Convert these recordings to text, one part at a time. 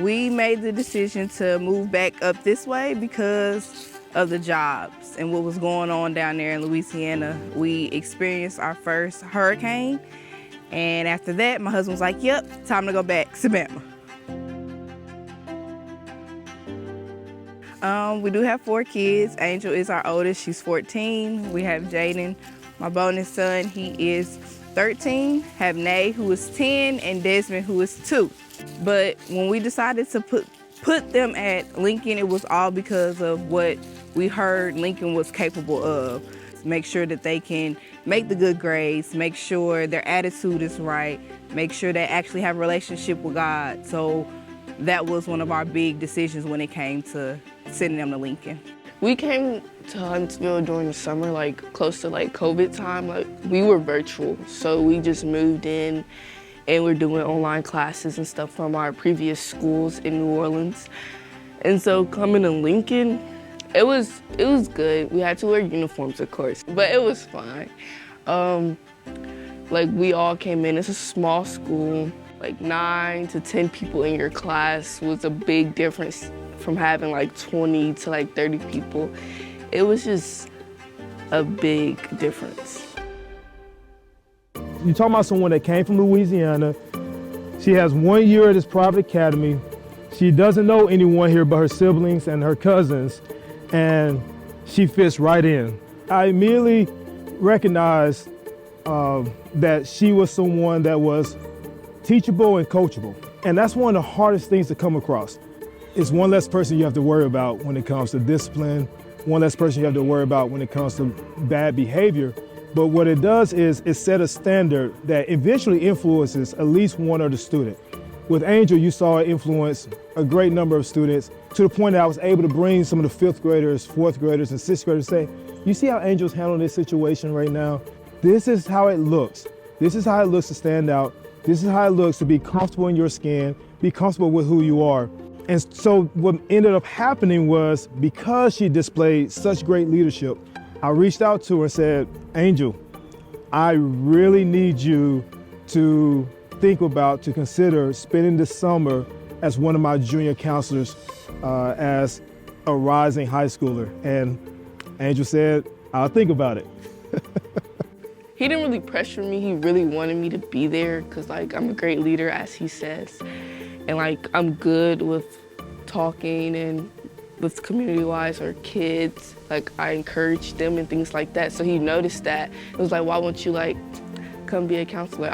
We made the decision to move back up this way because of the jobs and what was going on down there in Louisiana. We experienced our first hurricane, and after that, my husband was like, yep, time to go back to Bama. We do have 4 kids. Angel is our oldest, she's 14. We have Jaden, my bonus son, he is 13. Have Nay, who is 10, and Desmond, who is 2. But when we decided to put them at Lincoln, it was all because of what we heard Lincoln was capable of. Make sure that they can make the good grades, make sure their attitude is right, make sure they actually have a relationship with God. So that was one of our big decisions when it came to sending them to Lincoln. We came to Huntsville during the summer, like close to like COVID time. Like we were virtual, so we just moved in and we're doing online classes and stuff from our previous schools in New Orleans. And so coming to Lincoln, it was good. We had to wear uniforms, of course, but it was fine. Like we all came in, it's a small school, like 9 to 10 people in your class was a big difference from having like 20 to like 30 people. It was just a big difference. You're talking about someone that came from Louisiana. She has 1 year at this private academy. She doesn't know anyone here but her siblings and her cousins, and she fits right in. I immediately recognized that she was someone that was teachable and coachable. And that's one of the hardest things to come across. It's one less person you have to worry about when it comes to discipline, one less person you have to worry about when it comes to bad behavior. But what it does is it set a standard that eventually influences at least one other student. With Angel, you saw it influence a great number of students to the point that I was able to bring some of the 5th graders, 4th graders, and 6th graders and say, you see how Angel's handling this situation right now? This is how it looks. This is how it looks to stand out. This is how it looks to be comfortable in your skin, be comfortable with who you are. And so what ended up happening was, because she displayed such great leadership, I reached out to her and said, Angel, I really need you to consider spending this summer as one of my junior counselors as a rising high schooler. And Angel said, I'll think about it. He didn't really pressure me. He really wanted me to be there because like I'm a great leader, as he says. And like I'm good with talking and with community-wise or kids. Like I encourage them and things like that. So he noticed that. It was like, why won't you like come be a counselor?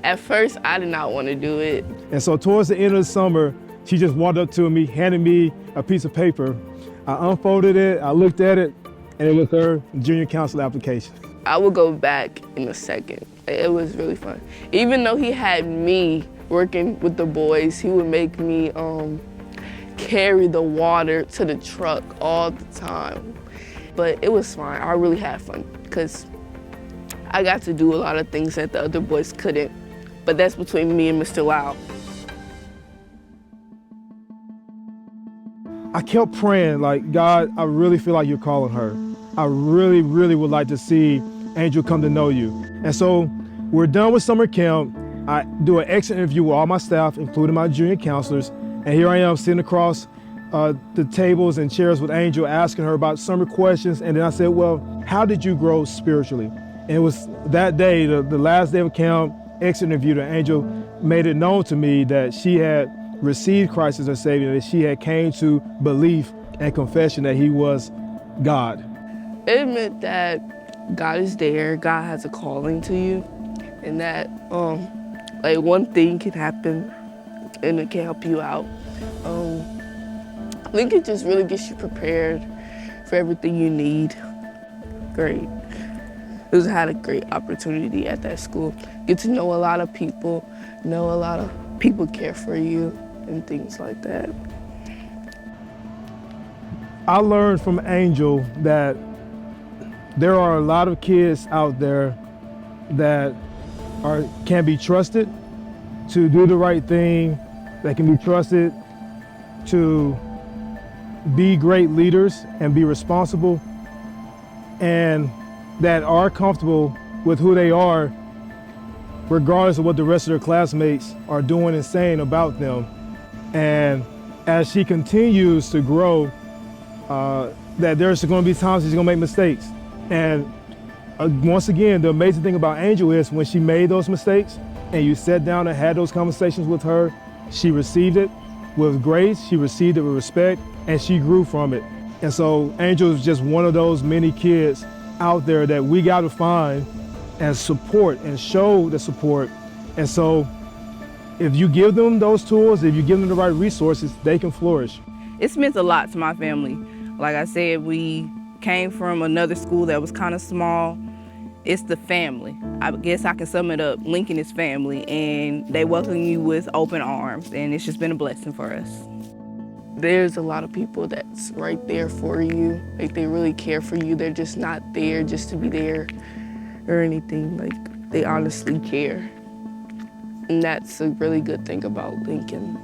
At first, I did not want to do it. And so towards the end of the summer, she just walked up to me, handed me a piece of paper. I unfolded it, I looked at it, and it was her junior counselor application. I would go back in a second. It was really fun. Even though he had me working with the boys, he would make me carry the water to the truck all the time. But it was fine. I really had fun because I got to do a lot of things that the other boys couldn't. But that's between me and Mr. Lau. I kept praying, like, God, I really feel like you're calling her. I really, really would like to see Angel come to know you. And so we're done with summer camp. I do an exit interview with all my staff, including my junior counselors. And here I am sitting across the tables and chairs with Angel, asking her about summer questions. And then I said, well, how did you grow spiritually? And it was that day, the last day of camp, exit interview, that Angel made it known to me that she had received Christ as her Savior, that she had came to belief and confession that he was God. It meant that God is there, God has a calling to you, and that like one thing can happen and it can help you out. Lincoln just really gets you prepared for everything you need. Great. Had a great opportunity at that school. Get to know a lot of people, know a lot of people care for you and things like that. I learned from Angel that there are a lot of kids out there that can be trusted to do the right thing, that can be trusted to be great leaders and be responsible, and that are comfortable with who they are, regardless of what the rest of their classmates are doing and saying about them. And as she continues to grow, that there's going to be times she's going to make mistakes. And once again, the amazing thing about Angel is when she made those mistakes and you sat down and had those conversations with her, she received it with grace, she received it with respect, and she grew from it. And so Angel is just one of those many kids out there that we got to find and support and show the support. And so if you give them those tools, if you give them the right resources, they can flourish. It's meant a lot to my family. Like I said, we came from another school that was kind of small. It's the family. I guess I can sum it up. Lincoln is family, and they welcome you with open arms, and it's just been a blessing for us. There's a lot of people that's right there for you. Like, they really care for you. They're just not there just to be there or anything. Like, they honestly care. And that's a really good thing about Lincoln.